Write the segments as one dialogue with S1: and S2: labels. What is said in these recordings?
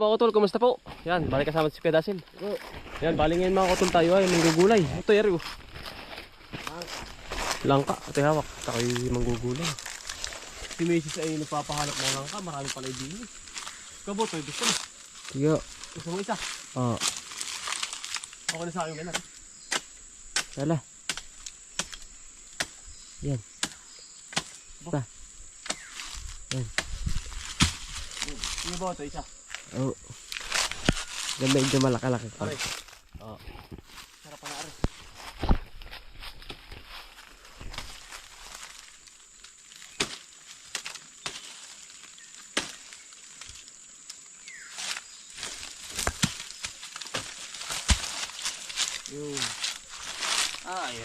S1: mga kutol, kumusta po? Yan, balik kasama si Kuya Dasil. Yan, bali ngayon mga kutol tayo ay manggugulay. Ito yari oh. Langka, ito hawak. Tako'y manggugulay. Si Macy's ay nagpapahanap ng langka. Marami pala din. Kabo, ito gusto mo.
S2: Tiyo.
S1: Gusto mo isa?
S2: Oo.
S1: Ako na sa akin ganun.
S2: Tala. Yan. Ba. Yan.
S1: Yung ba ito isa?
S2: Oo. Ganda yung malaki-laki pa.
S1: Aray. Oo. Sarap pa na aray. Yun. Ay,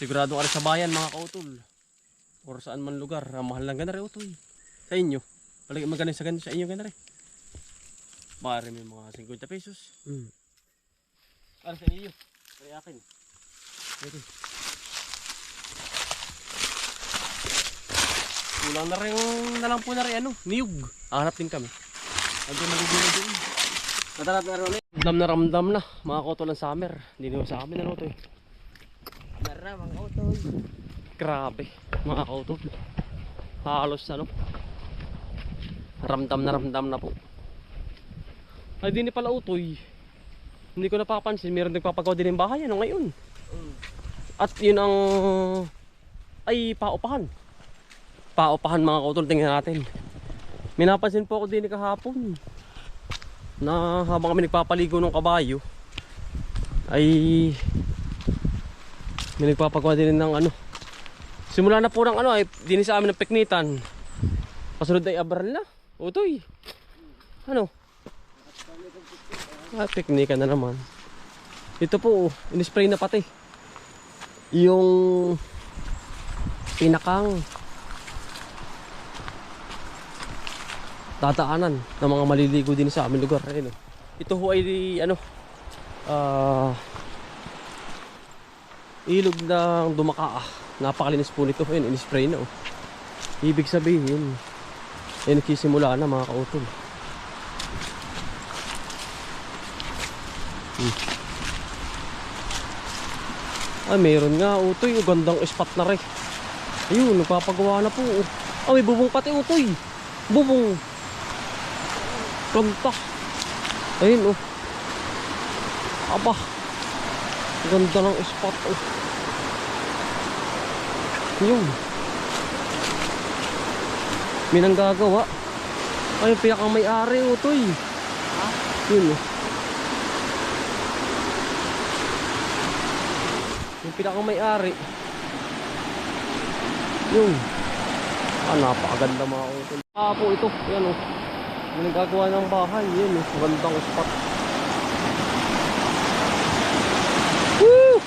S1: sigurado ka rin sa bayan mga kautol. Or saan man lugar. Mahal lang gana rin utoy. Sa inyo. Palagi magaling sa ganun sa inyo gana rin. Baka rin may mga 50 pesos. Para sa inyo. Para akin. Ito. Kulang na rin na lang po na rin ano. Niyog. Hanap din kami. Andun nagugulong din. Natanap na rin. Ramdam na mga kautol ng summer. Hindi naman sa amin ano ito eh.
S2: Mara mga utol.
S1: Grabe mga kautol. Halos ano. Ramdam na po. Ay di ni pala utoy. Hindi ko napapansin. Meron nagpapagawa din ng bahay ano ngayon. At yun ang ay paupahan. Paupahan mga kautol. Tingnan natin. May napansin po ako din kahapon. Na habang kami nagpapaligo ng kabayo ay may nagpapagawa din ng ano. Simula na po ng ano ay din sa amin ng peknitan. Kasunod ay abral na. Utoy. Ano? Peknikan na naman. Ito po, in-spray na pati. Yung pinakang tataanan ng mga maliligo din sa aming lugar. Ayun, ito ho ay ano ilog ng Dumaka. Napakalinis po nito. Ayun, in-spray na oh. Ibig sabihin ay nagsisimula na mga kautol. Ay meron nga utoy. Gandang spot na rin. Ayun, nagpapagawa na po oh. May bubong pati utoy. Bubong planta. Ayun oh. Aba. Ganda ng spot oh. Yun. May nang gagawa. Ay, yung pinakang may-ari utoy. Ha? Yun oh. Yung pinakang may-ari. Yun. Napakaganda mga utoy. Po ito. Yan oh. May nagagawa ng bahay. Yun oh. Magandang spot. Woo!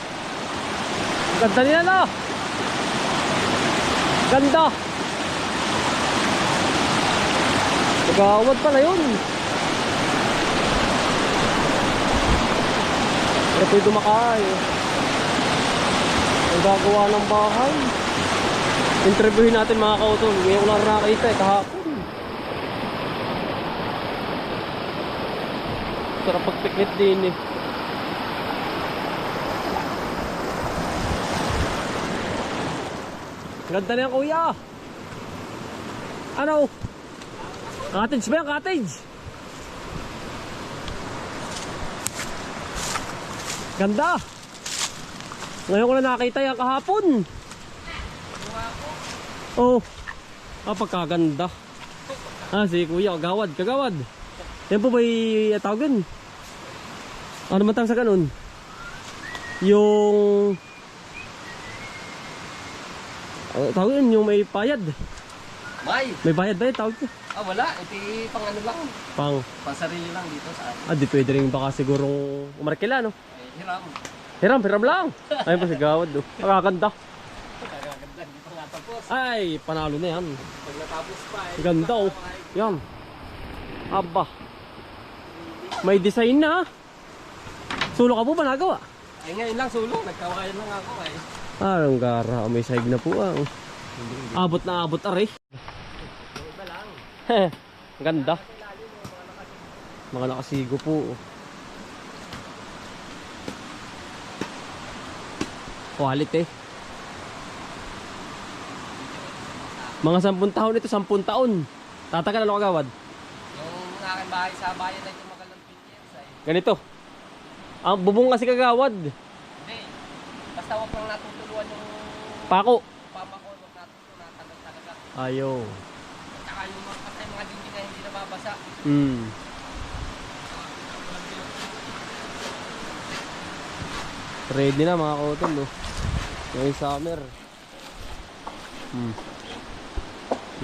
S1: Ganda nila na. Ganda. Magawad pala yun. Ito yung Dumaka eh. Magagawa ng bahay. Interviewin natin mga kautol. Ngayon ko lang nakakita eh kahapon. Sarap pagpiknit din eh. Ganda na yan kuya. Ano? Cottage ba yan? Cottage? Ganda. Ngayon ko na nakita yan kahapon. Oh. Pagkaganda. Si kuya, kagawad. Kagawad. Yan po ba'y tawagan? Ano man tawag sa ganun? Yung tawag yun, yung may bayad. May bayad ba yun? Tawag yun?
S2: Wala. Ito pang ano lang.
S1: Pang
S2: sarili lang dito sa atin.
S1: di pwede rin baka sigurong umarkila, no?
S2: Hiram.
S1: Hiram lang. Ayun pa si Gawad, do. Nakakaganda.
S2: Kagaganda. Hindi pa nga tapos.
S1: Ay, panalo na yan.
S2: Pag natapos pa eh.
S1: Ganda, oh. Yan. Aba. May design na. Sulo ka po ba nagawa?
S2: Ay ngayon lang sulo. Nagkawayan lang ako eh.
S1: Anong gara, may sahig na po ah. Abot na abot aray.
S2: Iba lang.
S1: Ganda. Mga nakasigo po. Quality. Mga 10 taon ito, 10 taon. Tatagal ano kagawad?
S2: Yung aking bahay sa bayan ay tumagal ng 20 years ay.
S1: Ganito. Ang bubong kasi kagawad.
S2: Hindi. Basta huwag kang natutuluan yung
S1: Pako.
S2: pamako, huwag natutuluan, tagal talaga.
S1: Ayo.
S2: At saka yung mga patay, mga dingding na hindi nababasa.
S1: Ready na mga kautol, no? Ngayong summer.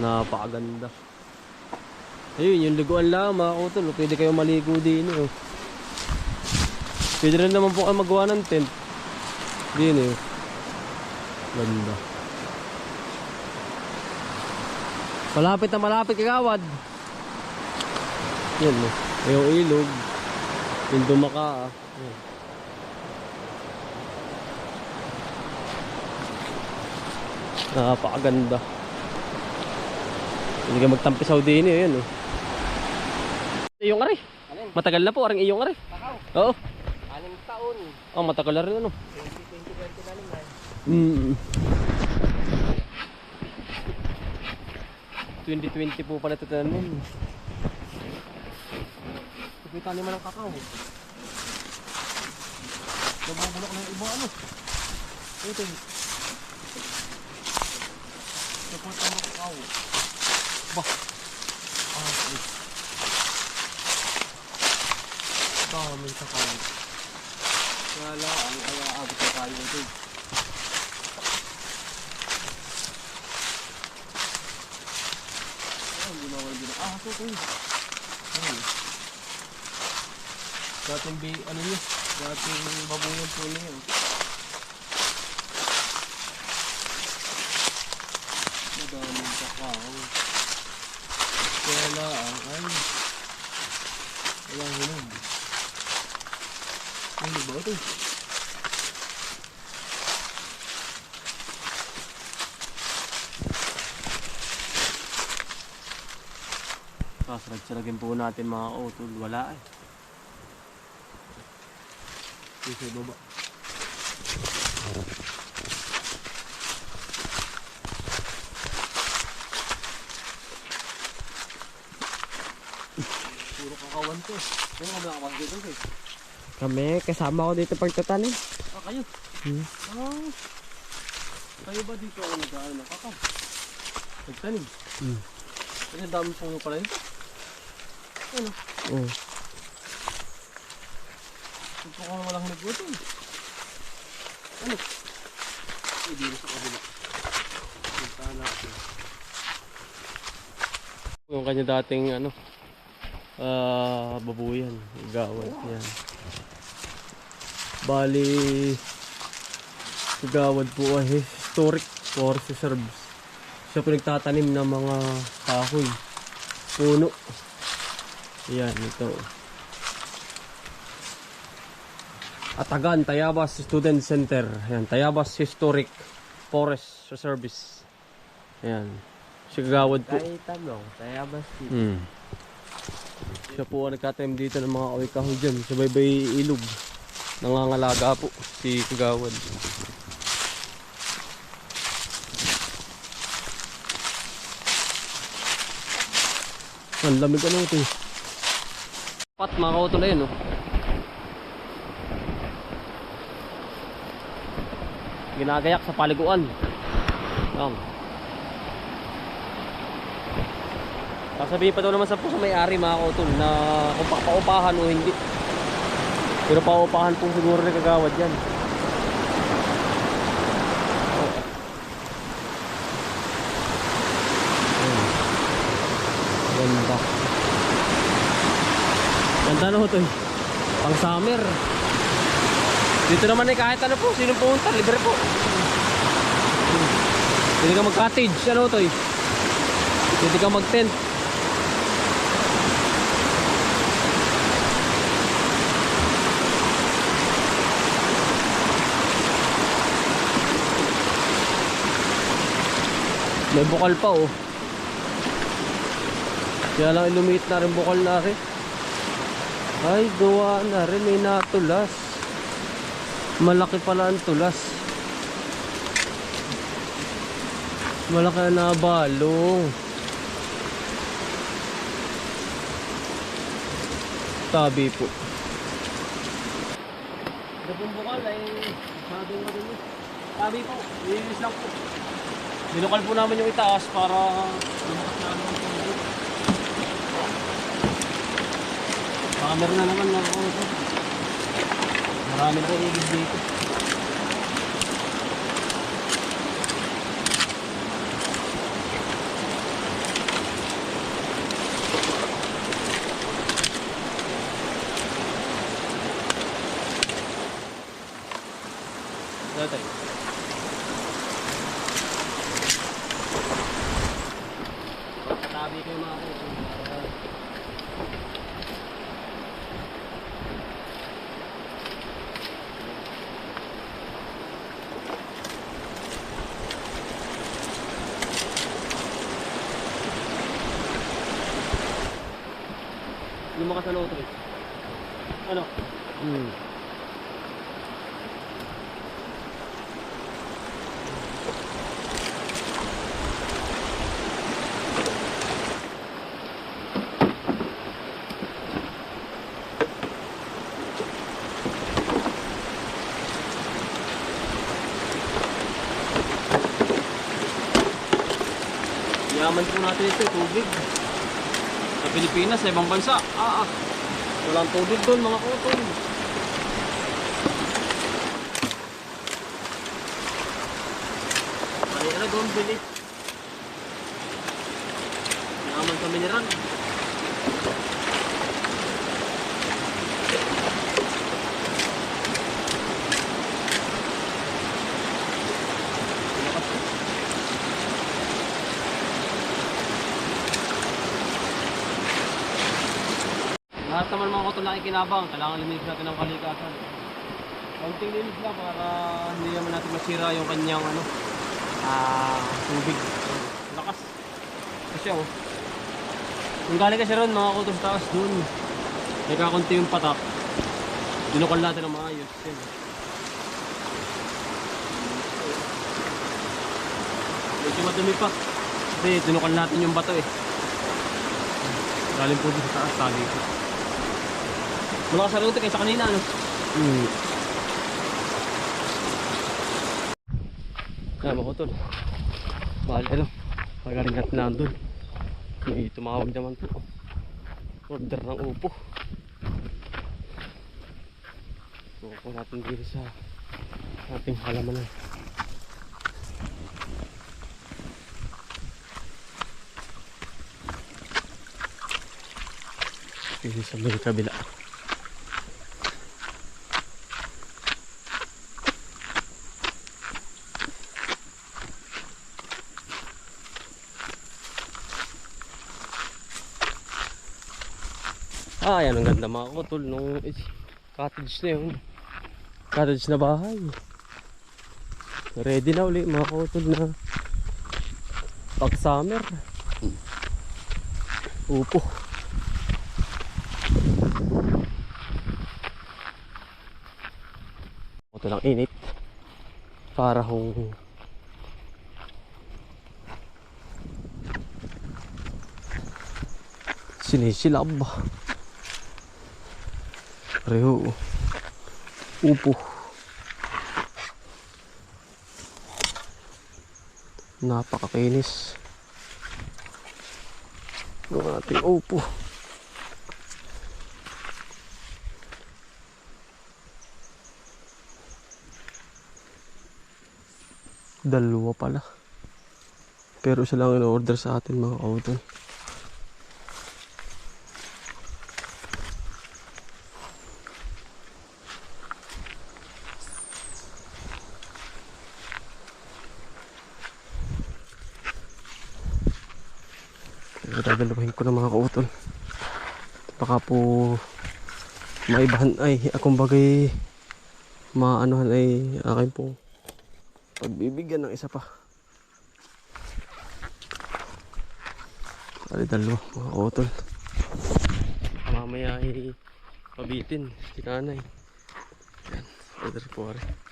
S1: Napakaganda. Ayun, yung liguan lang mga kautol. Pwede kayo maligo din, oh. Pwede rin naman po kayo magawa ng tent. Din, eh. Ganda. Malapit na malapit kagawad. Yan, no? Yung ilog. Yung dumaka, ah. Yan. Napakaganda. Hindi ka magtampisaw din eh, yun, oh. Iyong ari.
S2: Alin?
S1: Matagal na po, aring iyong ari.
S2: Pakaw.
S1: Oo.
S2: 6 taon.
S1: Oh, matagal na rin, ano.
S2: 2020 na rin ay.
S1: 2020 po pala ito tanin. Kita naman ng kakao. Nabubulok na yung ibang ano. Ito. Support ang kakao. Bah. Daming kakao. Wala, ang ayaabot na tayo ito. Hindi na. Ito. Ayun. Dating ano niya? Dating babuyan po niya. Madaming kakao. Wala ang ay. Walang hinog. Ano ba ito? Sarag-saragin po natin mga utol. Wala eh. Dito sa baba. Puro kakawan to. Kaya nga mga kakawan dito eh.
S2: Kami, kasama ko dito pagtatanim.
S1: Ah, kayo? Ah. Kayo ba dito ako nag-aaral ng kakao? Nagtanim? Kasi dami puno pala ito. Ano?
S2: Oo.
S1: Ito kung walang nagutol. Ano? Hindi na sa kabila. Puntahan natin. Yung kanya dating ano, babuyan, gawad yan. Bali, gawad po ay historic forest reserves. Siya po nagtatanim ng mga kahoy, puno. Yan, ito. Atagan, Tayabas Student Center. Yan, Tayabas Historic Forest Service. Yan. Siya gagawad po.
S2: Kahit tanong, kaya basti.
S1: Siya po ang nagkatanim dito ng mga kahoy-kahoy dyan. Sa baybay ilog. Nangangalaga po si Kagawad. Ang lamig ano ito eh. Pat mga kautol na yun, no? Ginagayak sa paliguan. Yan. Sasabihin pa daw naman sa may-ari mga kautol na kung paupahan o hindi. Pero paupahan po siguro na Kagawad yan. Ganda. Ganda na ho ito eh. Pang summer. Dito naman eh kahit ano po, sinong pumunta, libre po. Pwede ka mag-cottage, ano ito eh. Pwede ka mag-tent. May bukal pa oh. Kaya lang ilumit na rin bukal na rin. Ay, gawa na rin. May natulas. Malaki pala ang tulas. Malaki na balong. Tabi po. Ito pong bukal ay masyadong madinis. Tabi po. Ilinis lang po. Binukal po namin yung itaas para lumakas na naman po. Baka meron na naman mga kauto. Marami na igid dito. Dati. Tabi ko yung mga kauto. Lumakas na auto eh. Ano? Yaman po natin ito, tubig. Sa Pilipinas, sa ibang bansa. Walang tubig doon mga kutol. Ay, ano doon, bili. Yaman sa mineral. Lahat naman mga kutol na ikinabang, kailangan limitin natin ang kalikasan. Kaunting linis lang para hindi naman natin masira yung kanyang tubig. Lakas. Kasi kung galing kasi ron mga kutol sa taas dun, may kakunti yung patak. Dinukal natin ang maayos. Yan. Medyo madumi pa. Kasi dinukal natin yung bato eh. Galing po dun sa taas, tali po. Malakas sa route kaysa kanina, ano? Kaya mga kutol. Bali, ano? Magaling natin na doon. May tumawag naman po. Order ng upo. Upo natin dito sa ating halamanan. Dito sa may kabila. Yan ang ganda mga kutol nung cottage na yun. Cottage na bahay. Ready na ulit mga kutol na pag summer. Upo. Ito lang init. Para hong sinisilab. Pareho. Upo. Napakakinis. Yung ating upo. Dalawa pala. Pero isa lang in-order sa atin mga kauton. Dadalawahin ko ng mga kautol. Baka po maibahan ay akong bagay maanuhan ay akin po pagbibigyan ng isa pa. Dalawa mga kautol. Mamaya ay pabitin si nanay. Yan, order po rin.